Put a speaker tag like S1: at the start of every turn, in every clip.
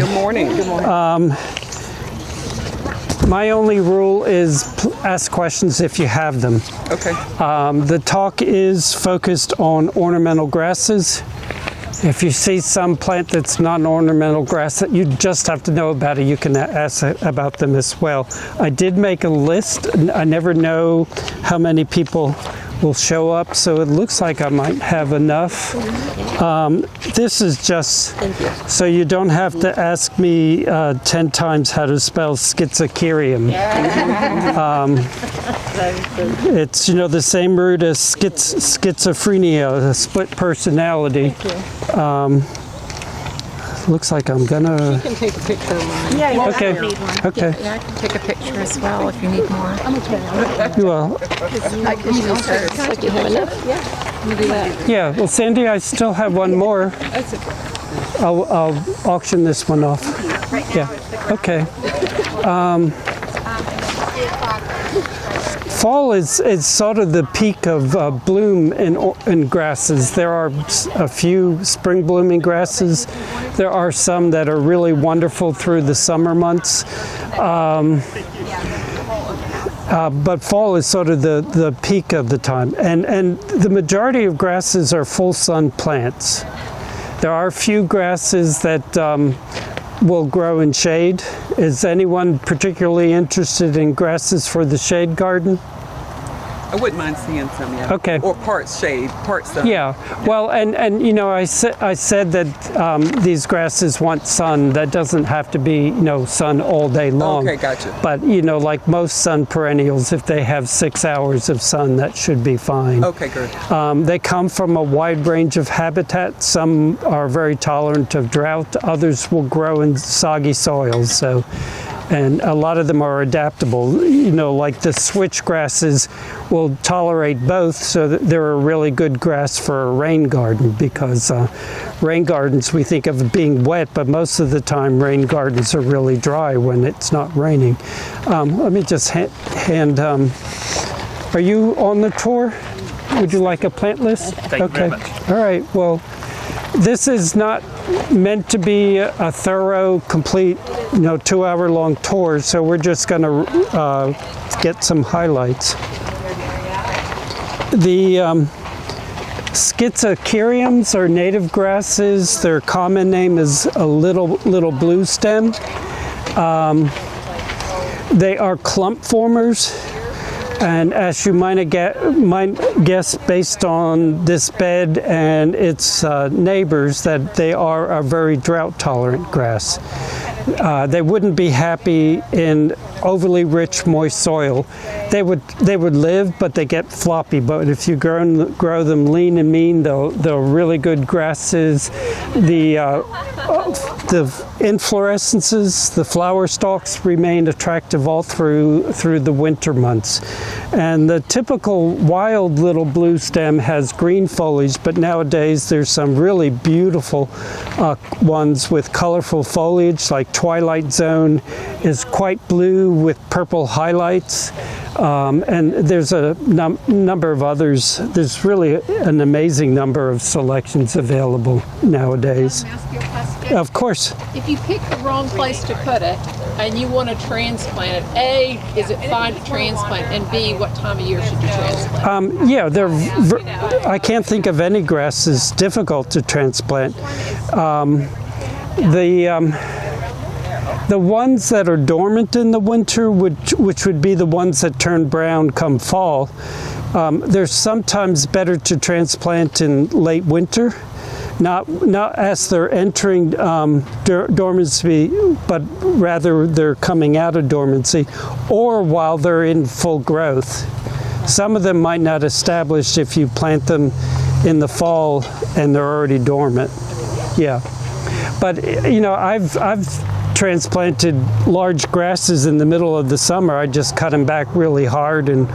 S1: Good morning. Good morning.
S2: My only rule is ask questions if you have them.
S1: Okay.
S2: The talk is focused on ornamental grasses. If you see some plant that's not an ornamental grass that you just have to know about it, you can ask about them as well. I did make a list. I never know how many people will show up, so it looks like I might have enough. This is just so you don't have to ask me 10 times how to spell schizocerium. It's, the same root as schizophrenia, a split personality. Looks like I'm gonna...
S3: You can take a picture of mine.
S2: Yeah, okay. Okay.
S4: Yeah, I can take a picture as well if you need more.
S2: Well,
S3: Like you have enough? Yeah. Let me do that.
S2: yeah, well, Sandy, I still have one more. I'll auction this one off. Yeah, okay. Fall is sort of the peak of bloom in grasses. There are a few spring blooming grasses. There are some that are really wonderful through the summer months. But fall is sort of the peak of the time. And the majority of grasses are full sun plants. There are a few grasses that will grow in shade. Is anyone particularly interested in grasses for the shade garden?
S1: I wouldn't mind seeing some, yeah.
S2: Okay.
S1: Or parts shade, parts sun.
S2: Yeah. Well, and I said that these grasses want sun. That doesn't have to be sun all day long.
S1: Okay, gotcha.
S2: But like most sun perennials, if they have 6 hours of sun, that should be fine.
S1: Okay, good.
S2: They come from a wide range of habitats. Some are very tolerant of drought. Others will grow in soggy soils. So. And a lot of them are adaptable. Like the switch grasses will tolerate both, so that they're a really good grass for a rain garden, because rain gardens we think of being wet, but most of the time rain gardens are really dry when it's not raining. Let me just hand, are you on the tour? Would you like a plant list?
S5: Thank you very much.
S2: All right, well, this is not meant to be a thorough, complete, 2-hour-long tour, so we're just going to get some highlights. The schizoceriums are native grasses. Their common name is a little blue stem. They are clump formers. And as you might guess, based on this bed and its neighbors, that they are a very drought-tolerant grass. They wouldn't be happy in overly rich, moist soil. They would live, but they get floppy. But if you grow them lean and mean, they're really good grasses. The inflorescences, the flower stalks remain attractive all through the winter months. And the typical wild little blue stem has green foliage, but nowadays there's some really beautiful ones with colorful foliage, like Twilight Zone is quite blue with purple highlights. And there's a number of others. There's really an amazing number of selections available nowadays.
S3: Can I ask you a question?
S2: Of course.
S3: If you pick the wrong place to put it and you want to transplant it, A, is it fine to transplant? And B, what time of year should you transplant?
S2: Yeah, I can't think of any grasses difficult to transplant. The ones that are dormant in the winter, which would be the ones that turn brown come fall, they're sometimes better to transplant in late winter, not as they're entering dormancy, but rather they're coming out of dormancy, or while they're in full growth. Some of them might not establish if you plant them in the fall and they're already dormant. Yeah, but I've transplanted large grasses in the middle of the summer. I just cut them back really hard and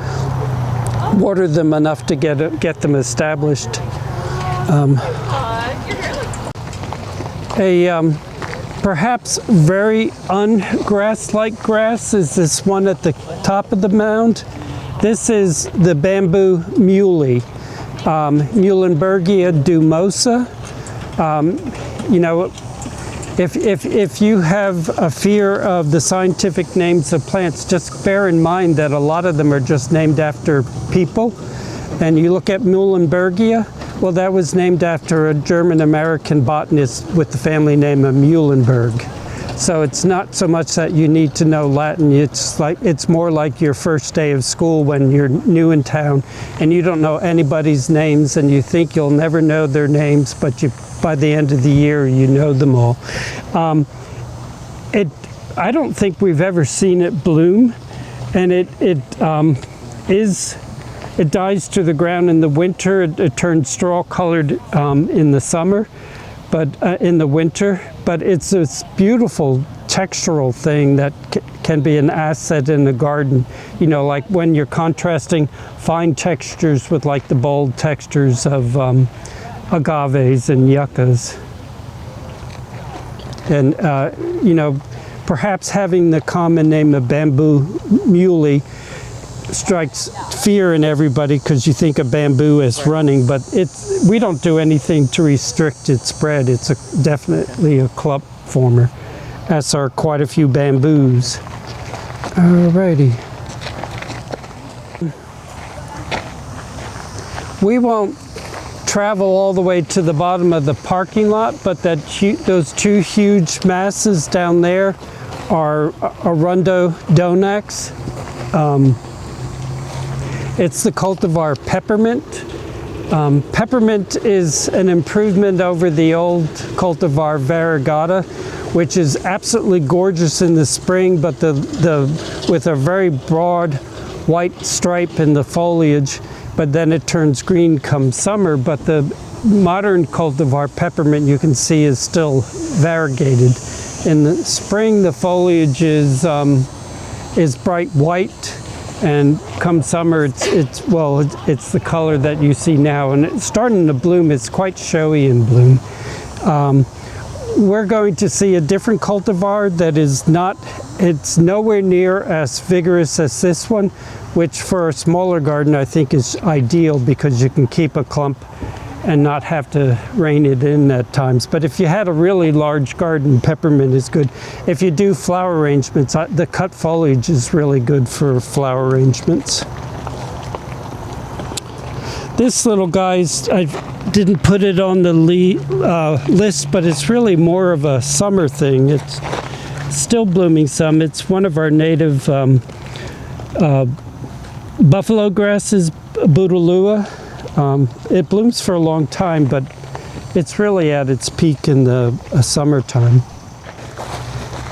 S2: watered them enough to get them established. Perhaps very ungrass-like grass is this one at the top of the mound. This is the bamboo muley, Muhlenbergia dumosa. If you have a fear of the scientific names of plants, just bear in mind that a lot of them are just named after people. And you look at Muhlenbergia, well, that was named after a German-American botanist with the family name of Muhlenberg. So it's not so much that you need to know Latin, it's more like your first day of school when you're new in town and you don't know anybody's names and you think you'll never know their names, but by the end of the year you know them all. I don't think we've ever seen it bloom, and it dies to the ground in the winter. It turns straw colored in the summer, but in the winter. But it's this beautiful textural thing that can be an asset in the garden. You know, like when you're contrasting fine textures with like the bold textures of agaves and yuccas. And, you know, perhaps having the common name of bamboo muley strikes fear in everybody because you think of bamboo as running, but we don't do anything to restrict its spread. It's definitely a clump former, as are quite a few bamboos. Alrighty. We won't travel all the way to the bottom of the parking lot, but those two huge masses down there are Arundo Donax. It's the cultivar peppermint. Peppermint is an improvement over the old cultivar variegata, which is absolutely gorgeous in the spring, but with a very broad white stripe in the foliage, but then it turns green come summer. But the modern cultivar peppermint, you can see, is still variegated. In the spring, the foliage is bright white, and come summer, it's the color that you see now, and it's starting to bloom. It's quite showy in bloom. We're going to see a different cultivar that it's nowhere near as vigorous as this one, which for a smaller garden I think is ideal because you can keep a clump and not have to rein it in at times. But if you had a really large garden, peppermint is good. If you do flower arrangements, the cut foliage is really good for flower arrangements. This little guy's, I didn't put it on the list, but it's really more of a summer thing. It's still blooming some. It's one of our native buffalo grasses, Bouteloua. It blooms for a long time, but it's really at its peak in the summertime.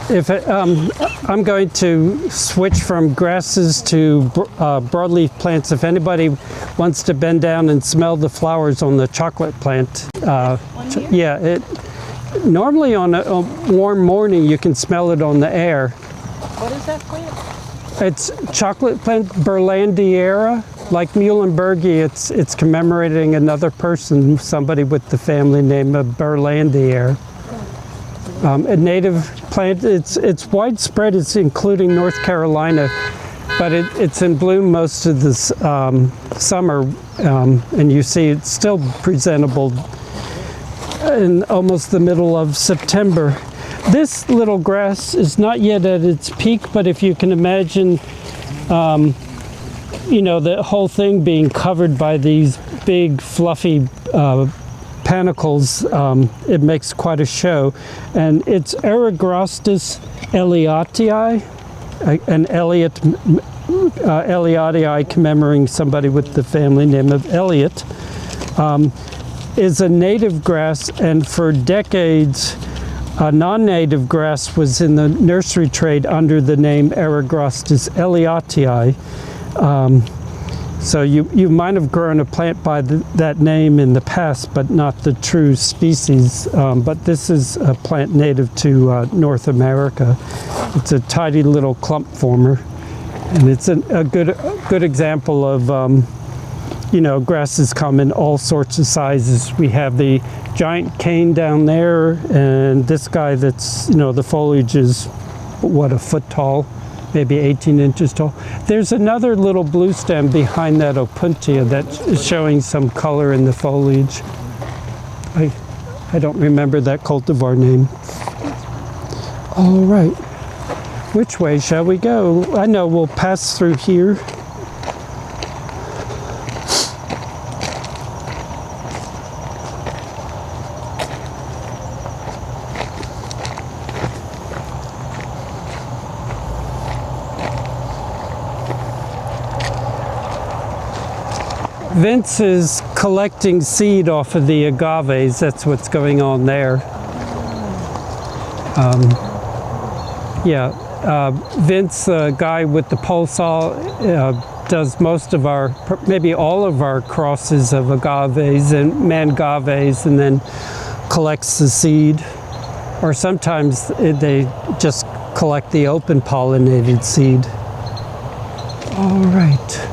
S2: I'm going to switch from grasses to broadleaf plants. If anybody wants to bend down and smell the flowers on the chocolate plant, normally on a warm morning you can smell it on the air.
S3: What is that plant?
S2: It's chocolate plant, Berlandiera. Like Muhlenbergia, it's commemorating another person, somebody with the family name of Berlandier. A native plant, it's widespread, it's including North Carolina, but it's in bloom most of the summer, and you see it's still presentable in almost the middle of September. This little grass is not yet at its peak, but if you can imagine you know, the whole thing being covered by these big fluffy panicles, it makes quite a show. And it's Eragrostis elliottii, an Elliotii commemorating somebody with the family name of Elliot, is a native grass, and for decades non-native grass was in the nursery trade under the name Eragrostis elliottii. So you might have grown a plant by that name in the past, but not the true species. But this is a plant native to North America. It's a tidy little clump former, and it's a good example of you know, grasses come in all sorts of sizes. We have the giant cane down there, and this guy that's, you know, the foliage is what, a foot tall, maybe 18 inches tall. There's another little blue stem behind that opuntia that is showing some color in the foliage. I don't remember that cultivar name. All right. Which way shall we go? I know we'll pass through here. Vince is collecting seed off of the agaves. That's what's going on there. Vince, the guy with the pole saw, does most of our, maybe all of our crosses of agaves and mangaves, and then collects the seed. Or sometimes they just collect the open pollinated seed. All right.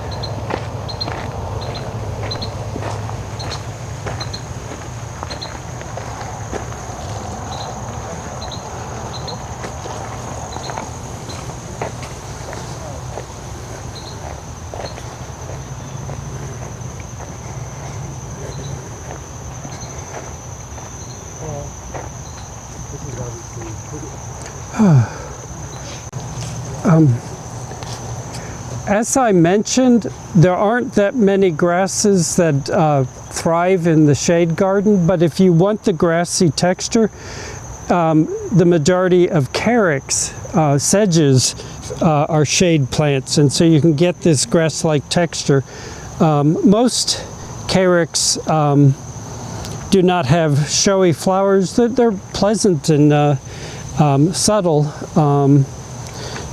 S2: As I mentioned, there aren't that many grasses that thrive in the shade garden, but if you want the grassy texture, the majority of carex, sedges, are shade plants, and so you can get this grass-like texture. Most carex do not have showy flowers. They're pleasant and subtle.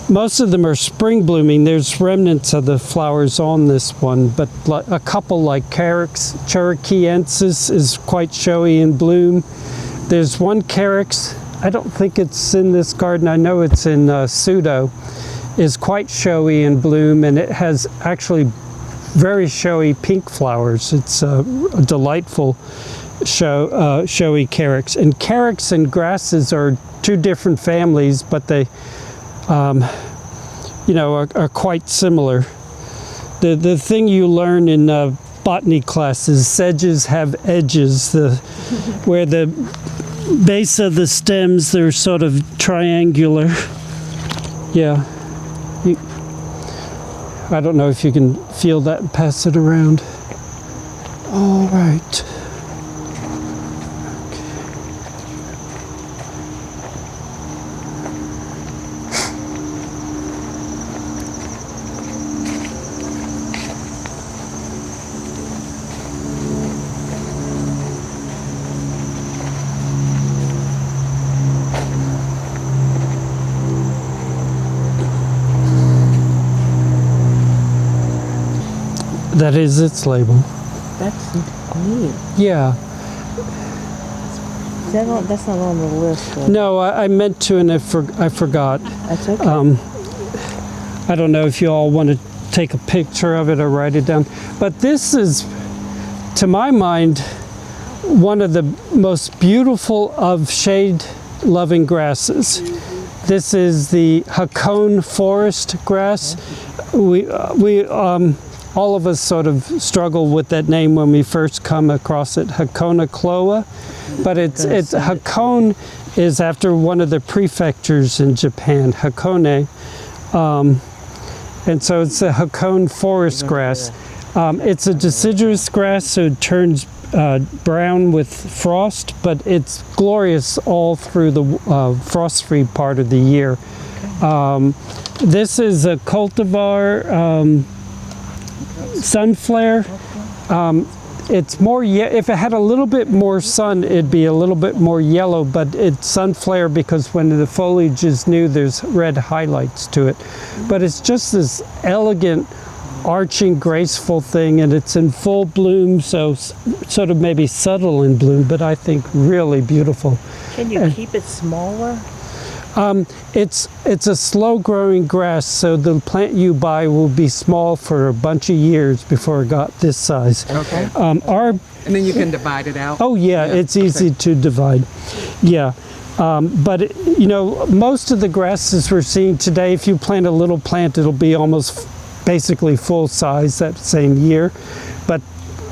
S2: Most of them are spring blooming. There's remnants of the flowers on this one, but a couple like Carex cherokeensis is quite showy in bloom. There's one Carex, I don't think it's in this garden, I know it's in Pseudo, is quite showy in bloom, and it has actually very showy pink flowers. It's a delightful showy Carex. And Carex and grasses are two different families, but they are quite similar. The thing you learn in botany classes, sedges have edges, where the base of the stems, they're sort of triangular. Yeah. I don't know if you can feel that and pass it around. All right. That is its label.
S5: That's neat.
S2: Yeah.
S5: That's not on the list. Though.
S2: No, I meant to, and I forgot.
S5: That's okay.
S2: I don't know if you all want to take a picture of it or write it down. But this is, to my mind, one of the most beautiful of shade-loving grasses. This is the Hakone forest grass. All of us sort of struggle with that name when we first come across it, Hakone cloa. But Hakone is after one of the prefectures in Japan, Hakone. And so it's a Hakone forest grass. It's a deciduous grass, so it turns brown with frost, but it's glorious all through the frost-free part of the year. This is a cultivar, sunflare. It's more, if it had a little bit more sun, it'd be a little bit more yellow, but it's sunflare because when the foliage is new, there's red highlights to it. But it's just this elegant, arching, graceful thing, and it's in full bloom, so sort of maybe subtle in bloom, but I think really beautiful.
S5: Can you keep it smaller?
S2: It's a slow-growing grass, so the plant you buy will be small for a bunch of years before it got this size.
S1: Okay.
S2: And
S1: then you can divide it out?
S2: Oh, yeah, it's easy to divide. Yeah. But, most of the grasses we're seeing today, if you plant a little plant, it'll be almost basically full size that same year. But,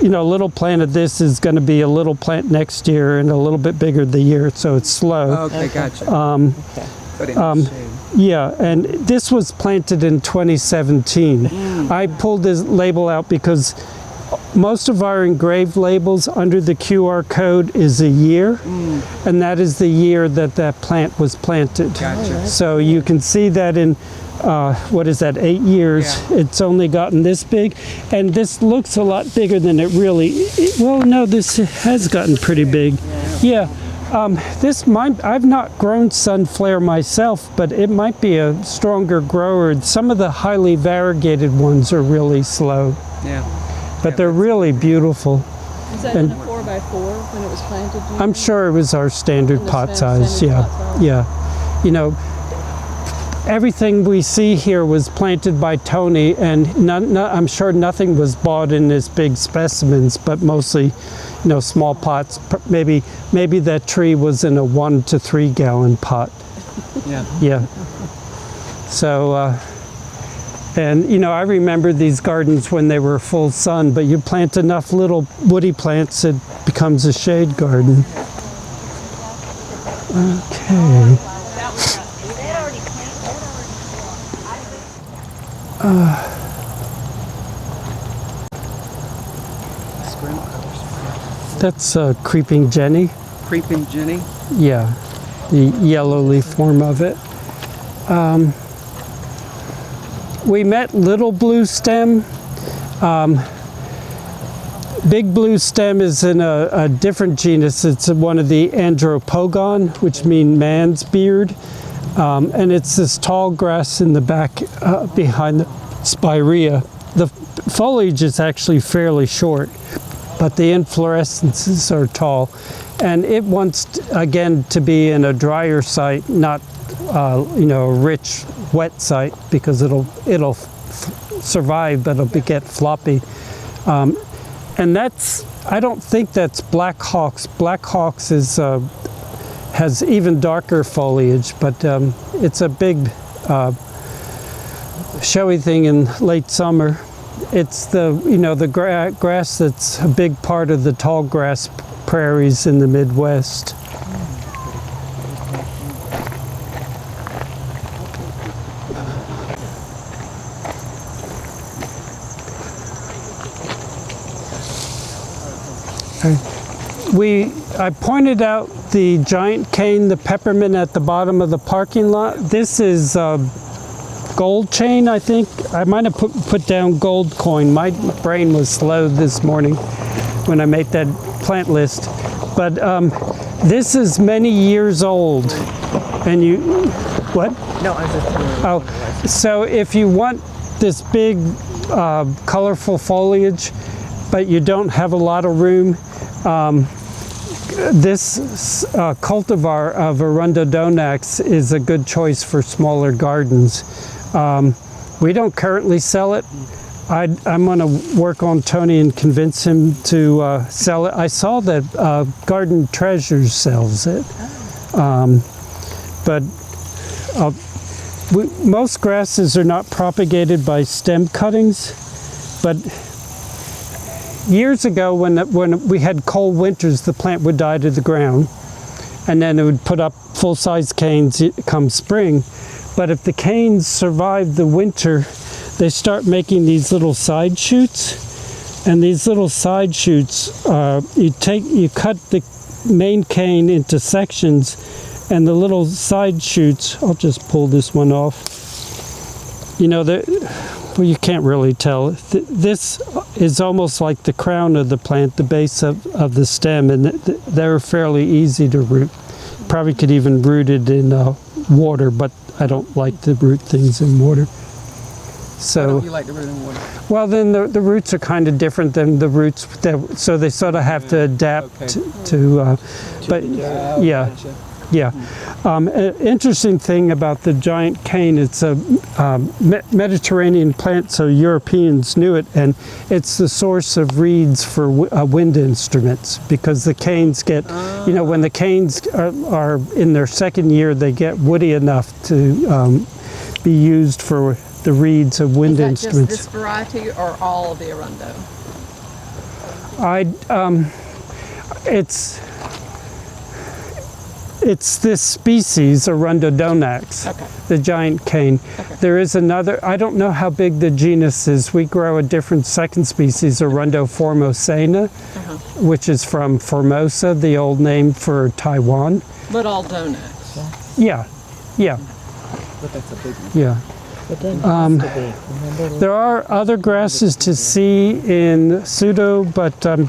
S2: a little plant of this is going to be a little plant next year and a little bit bigger the year, so it's slow.
S1: Okay, gotcha. But in the shade.
S2: Yeah, and this was planted in 2017. I pulled this label out because most of our engraved labels under the QR code is a year, and that is the year that that plant was planted.
S1: Gotcha.
S2: So you can see that in, what is that, 8 years,
S1: Yeah.
S2: it's only gotten this big. And this looks a lot bigger than it really, well, no, this has gotten pretty big. Yeah. I've not grown sunflower myself, but it might be a stronger grower. Some of the highly variegated ones are really slow,
S1: Yeah.
S2: but they're really beautiful.
S3: Was that in a 4x4 when it was planted? do you
S2: I'm
S3: know?
S2: sure it was our standard
S3: The
S2: pot
S3: standard
S2: size. Yeah,
S3: pot size.
S2: yeah. You know, everything we see here was planted by Tony, and I'm sure nothing was bought in this big specimens, but mostly, you know, small pots. Maybe that tree was in a 1 to 3 gallon pot.
S1: Yeah.
S2: Yeah. So, and you know, I remember these gardens when they were full sun, but you plant enough little woody plants, it becomes a shade garden. Okay. That's Creeping Jenny.
S1: Creeping Jenny.
S2: Yeah, the yellow leaf form of it. We met Little Blue Stem. Big Blue Stem is in a different genus. It's one of the Andropogon, which means man's beard. And it's this tall grass in the back behind the spirea. The foliage is actually fairly short, but the inflorescences are tall. And it wants, again, to be in a drier site, not you know, a rich, wet site, because it'll survive, but it'll get floppy. And that's, I don't think that's Black Hawks. Black Hawks is has even darker foliage, but it's a big showy thing in late summer. It's the, you know, the grass that's a big part of the tall grass prairies in the Midwest. I pointed out the giant cane, the peppermint at the bottom of the parking lot. This is gold chain, I think. I might have put down gold coin. My brain was slow this morning when I made that plant list. But this is many years old. And you, what?
S5: No, I was just telling you.
S2: Oh, so if you want this big, colorful foliage, but you don't have a lot of room, this cultivar of Arundodonax is a good choice for smaller gardens. We don't currently sell it. I'm going to work on Tony and convince him to sell it. I saw that Garden Treasures sells it. But most grasses are not propagated by stem cuttings, but years ago when we had cold winters, the plant would die to the ground, and then it would put up full-size canes come spring. But if the canes survive the winter, they start making these little side shoots, and these little side shoots, you cut the main cane into sections, and the little side shoots, I'll just pull this one off. You know, well, you can't really tell. This is almost like the crown of the plant, the base of the stem, and they're fairly easy to root. Probably could even root it in water, but I don't like to root things in water.
S1: Why
S2: So,
S1: don't you like the root in water?
S2: well, then the roots are kind of different than the roots, so they sort of have to adapt to but yeah.
S1: Gotcha.
S2: Yeah. An interesting thing about the giant cane, it's a Mediterranean plant, so Europeans knew it, and it's the source of reeds for wind instruments, because the canes get, you know, when the canes are in their second year, they get woody enough to be used for the reeds of wind
S3: Is that
S2: instruments.
S3: just this variety or all of the Arundo?
S2: it's this species, Arundodonax, the giant cane. There is another, I don't know how big the genus is. We grow a different second species, Arundoformosana, which is from Formosa, the old name for Taiwan.
S3: But all donuts.
S2: Yeah, yeah,
S1: But that's a big one.
S2: yeah.
S5: It didn't have to be. Remember?
S2: There are other grasses to see in Pseudo, but I'm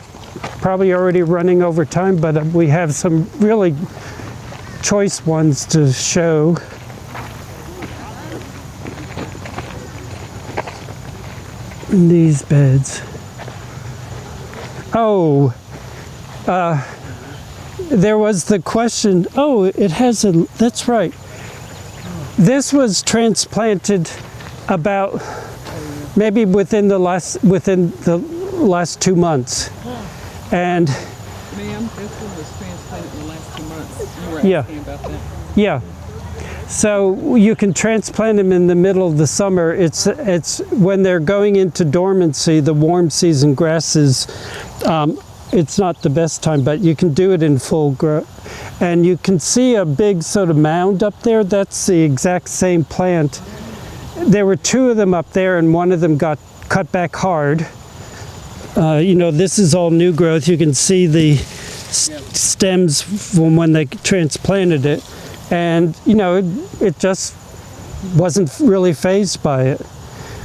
S2: probably already running over time, but we have some really choice ones to show. In these beds. Oh, there was the question, oh, it has a, that's right. This was transplanted about maybe within the last 2 months. And
S3: Ma'am, this one was transplanted in the last 2 months. You were
S2: Yeah.
S3: asking about that.
S2: yeah, so you can transplant them in the middle of the summer. It's when they're going into dormancy, the warm season grasses, it's not the best time, but you can do it in full growth. And you can see a big sort of mound up there. That's the exact same plant. There were 2 of them up there, and one of them got cut back hard. You know, this is all new growth. You can see the stems from when they transplanted it. And, you know, it just wasn't really phased by it.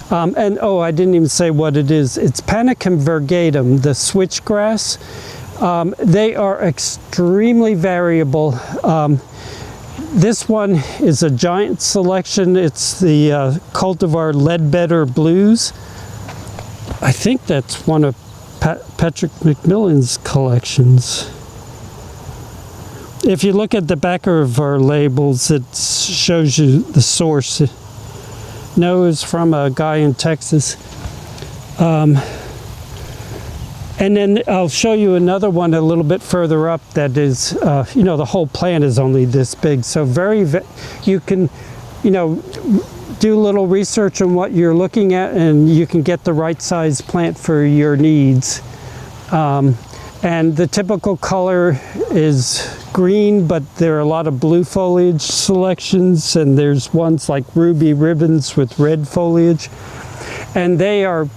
S2: And, oh, I didn't even say what it is. It's Panicum virgatum, the switchgrass. They are extremely variable. This one is a giant selection. It's the cultivar Ledbetter Blues. I think that's one of Patrick McMillan's collections. If you look at the back of our labels, it shows you the source. No, it's from a guy in Texas. And then I'll show you another one a little bit further up that is, you know, the whole plant is only this big. So you can, you know, do a little research on what you're looking at, and you can get the right size plant for your needs. And the typical color is green, but there are a lot of blue foliage selections, and there's ones like ruby ribbons with red foliage. And they are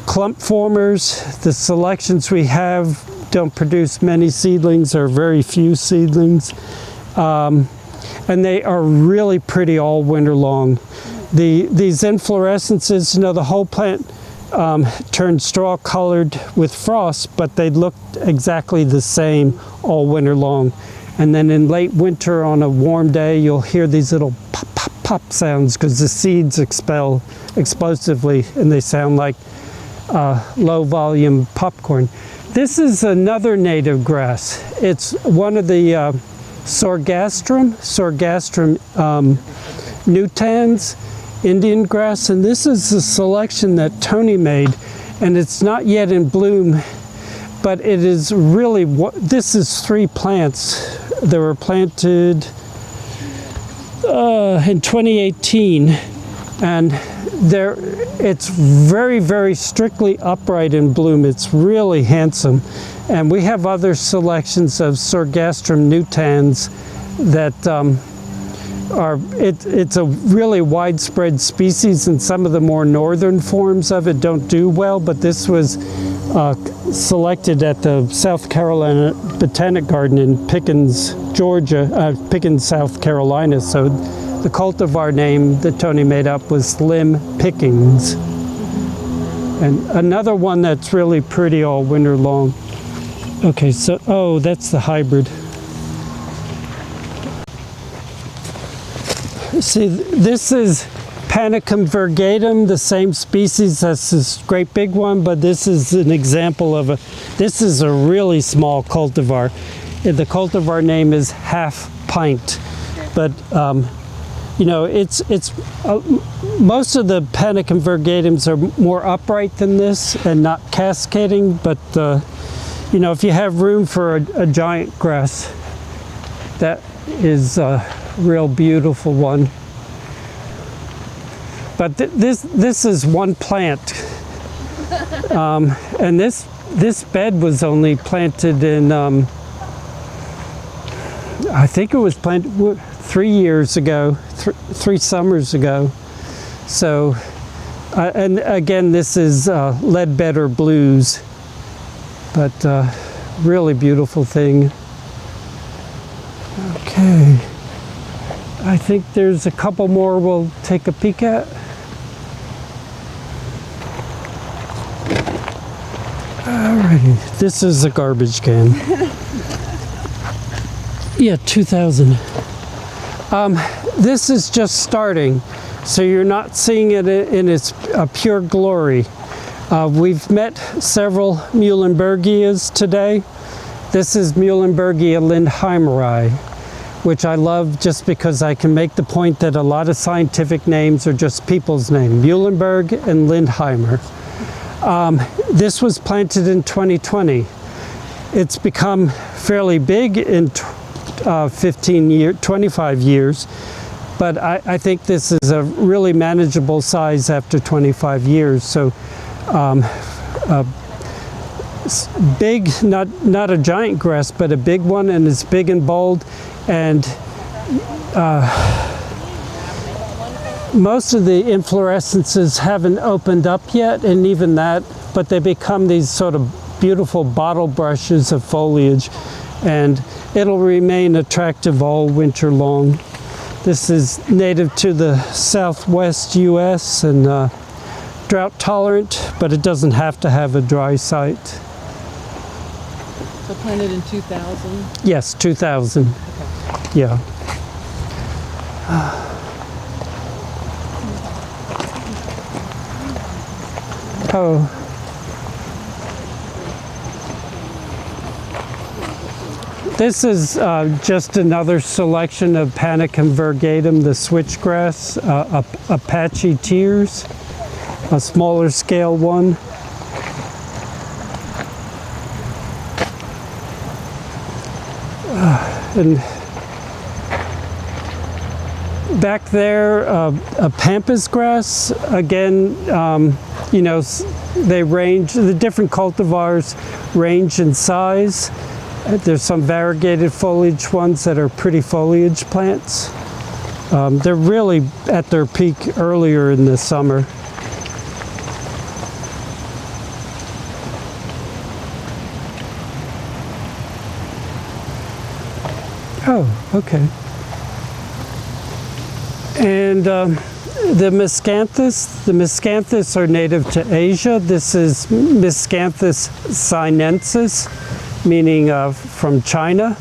S2: clump formers. The selections we have don't produce many seedlings or very few seedlings. And they are really pretty all winter long. These inflorescences, you know, the whole plant turned straw colored with frost, but they looked exactly the same all winter long. And then in late winter on a warm day, you'll hear these little pop, pop, pop sounds because the seeds expel explosively and they sound like low volume popcorn. This is another native grass. It's one of the Sorghastrum nutans, Indian grass, and this is a selection that Tony made, and it's not yet in bloom, but it is really, this is 3 plants that were planted in 2018, and it's very, very strictly upright in bloom. It's really handsome. And we have other selections of Sorghastrum nutans that it's a really widespread species, and some of the more northern forms of it don't do well, but this was selected at the South Carolina Botanic Garden in Pickens, Georgia, Pickens, South Carolina. So the cultivar name that Tony made up was Slim Pickings. And another one that's really pretty all winter long. Okay, so, oh, that's the hybrid. See, this is Panicum virgatum, the same species as this great big one, but this is an example of this is a really small cultivar. The cultivar name is Half Pint, but you know, most of the Panicum virgatums are more upright than this and not cascading, but you know, if you have room for a giant grass, that is a real beautiful one. But this is one plant, and this bed was only planted in I think it was planted 3 years ago, 3 summers ago. So, and again, this is Ledbetter Blues, but really beautiful thing. Okay, I think there's a couple more we'll take a peek at. Alrighty, this is a garbage can. Yeah, 2000. This is just starting, so you're not seeing it in its pure glory. We've met several Muhlenbergias today. This is Muhlenbergia lindheimeri, which I love just because I can make the point that a lot of scientific names are just people's names, Muhlenberg and Lindheimer. This was planted in 2020. It's become fairly big in 25 years, but I think this is a really manageable size after 25 years. So big, not a giant grass, but a big one, and it's big and bold, and most of the inflorescences haven't opened up yet, and even that, but they become these sort of beautiful bottle brushes of foliage, and it'll remain attractive all winter long. This is native to the southwest US and drought tolerant, but it doesn't have to have a dry site.
S5: So planted in 2000?
S2: Yes, 2000. Okay. Yeah. Oh. This is just another selection of Panicum virgatum, the switchgrass, Apache tears, a smaller scale one. And back there, a pampas grass. Again, you know, they range, the different cultivars range in size. There's some variegated foliage ones that are pretty foliage plants. They're really at their peak earlier in the summer. Oh, okay. And the miscanthus are native to Asia. This is Miscanthus sinensis, meaning from China.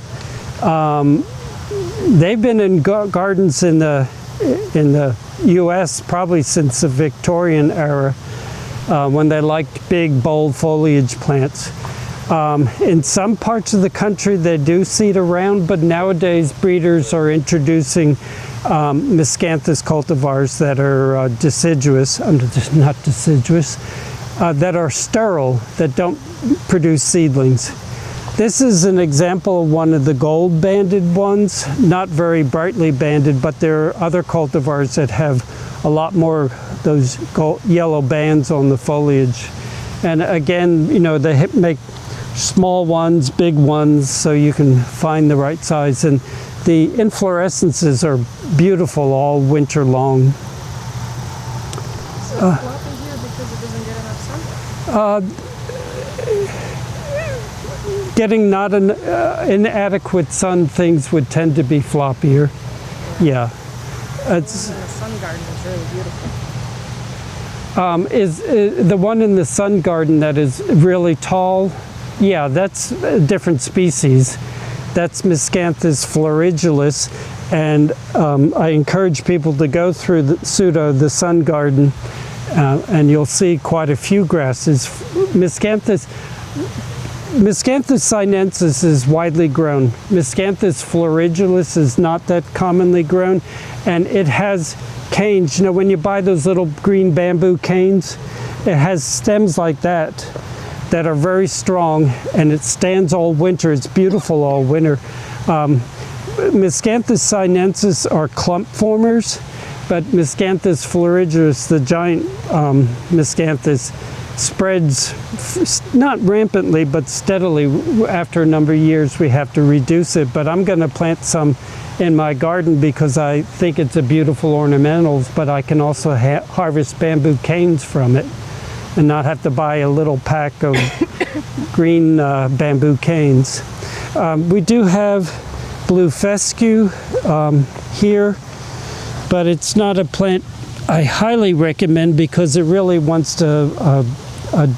S2: They've been in gardens in the U.S. probably since the Victorian era, when they liked big, bold foliage plants. In some parts of the country they do seed around, but nowadays breeders are introducing Miscanthus cultivars that are deciduous, not deciduous, that are sterile, that don't produce seedlings. This is an example of one of the gold banded ones, not very brightly banded, but there are other cultivars that have a lot more those yellow bands on the foliage. And again, you know, they make small ones, big ones, so you can find the right size. And the inflorescences are beautiful all winter long.
S4: So floppy here because it doesn't get enough sun?
S2: Getting not an inadequate sun, things would tend to be floppier. Yeah. It's,
S4: The sun garden is really beautiful.
S2: is the one in the sun garden that is really tall? Yeah, that's a different species. That's Miscanthus florigelus, and I encourage people to go through the sun garden, and you'll see quite a few grasses. Miscanthus sinensis is widely grown. Miscanthus florigelus is not that commonly grown, and it has canes. You know, when you buy those little green bamboo canes, it has stems like that are very strong, and it stands all winter. It's beautiful all winter. Miscanthus sinensis are clump formers, but Miscanthus florigelus, the giant Miscanthus, spreads not rampantly but steadily. After a number of years we have to reduce it, but I'm going to plant some in my garden because I think it's a beautiful ornamental, but I can also harvest bamboo canes from it and not have to buy a little pack of green bamboo canes. We do have blue fescue here, but it's not a plant I highly recommend because it really wants a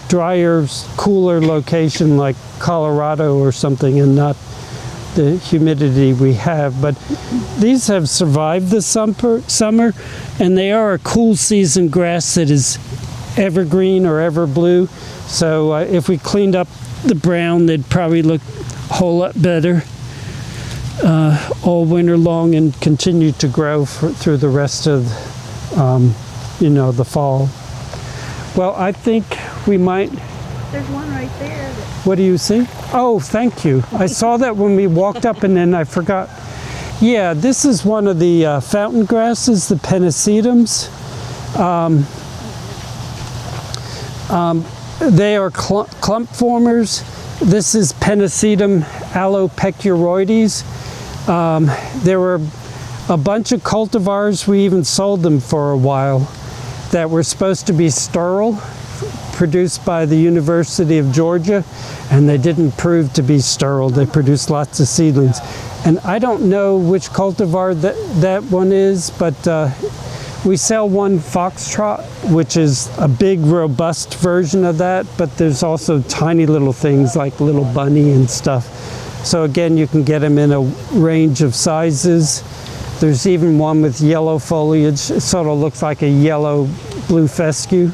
S2: drier, cooler location like Colorado or something, and not the humidity we have. But these have survived the summer, and they are a cool season grass that is evergreen or ever blue. So if we cleaned up the brown, they'd probably look a whole lot better all winter long and continue to grow through the rest of the fall. Well, I think we might.
S4: There's one right there.
S2: What do you see? Oh, thank you. I saw that when we walked up and then I forgot. Yeah, this is one of the fountain grasses, the pennisetums. They are clump formers. This is Pennisetum alopecuroides. There were a bunch of cultivars, we even sold them for a while, that were supposed to be sterile, produced by the University of Georgia, and they didn't prove to be sterile. They produced lots of seedlings. And I don't know which cultivar that one is, but we sell one Foxtrot, which is a big, robust version of that, but there's also tiny little things like Little Bunny and stuff. So again, you can get them in a range of sizes. There's even one with yellow foliage. It sort of looks like a yellow blue fescue.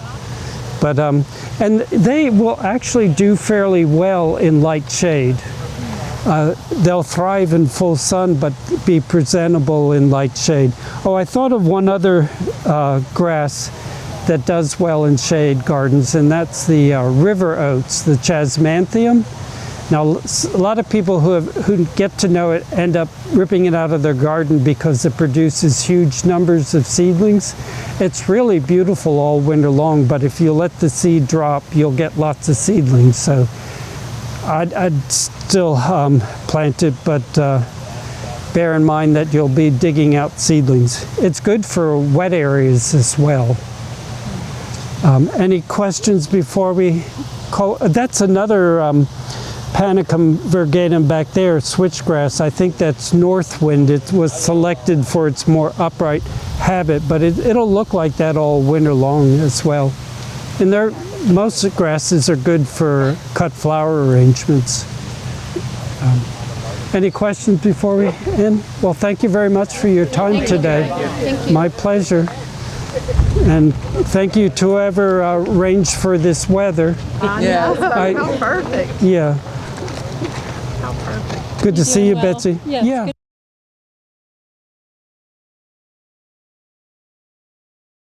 S2: But, and they will actually do fairly well in light shade. They'll thrive in full sun, but be presentable in light shade. Oh, I thought of one other grass that does well in shade gardens, and that's the river oats, the chasmanthium. Now, a lot of people who get to know it end up ripping it out of their garden because it produces huge numbers of seedlings. It's really beautiful all winter long, but if you let the seed drop, you'll get lots of seedlings. So I'd still plant it, but bear in mind that you'll be digging out seedlings. It's good for wet areas as well. Any questions before we call? That's another Panicum virgatum back there, switchgrass. I think that's northwind. It was selected for its more upright habit, but it'll look like that all winter long as well. And most grasses are good for cut flower arrangements. Any questions before we end? Well, thank you very much for your time today.
S3: Thank you.
S2: My pleasure. And thank you to whoever arranged for this weather.
S3: Yeah. How perfect.
S2: Yeah.
S3: How perfect.
S2: Good to see you,
S3: well.
S2: Betsy.
S3: Yes,
S2: Yeah.
S3: good.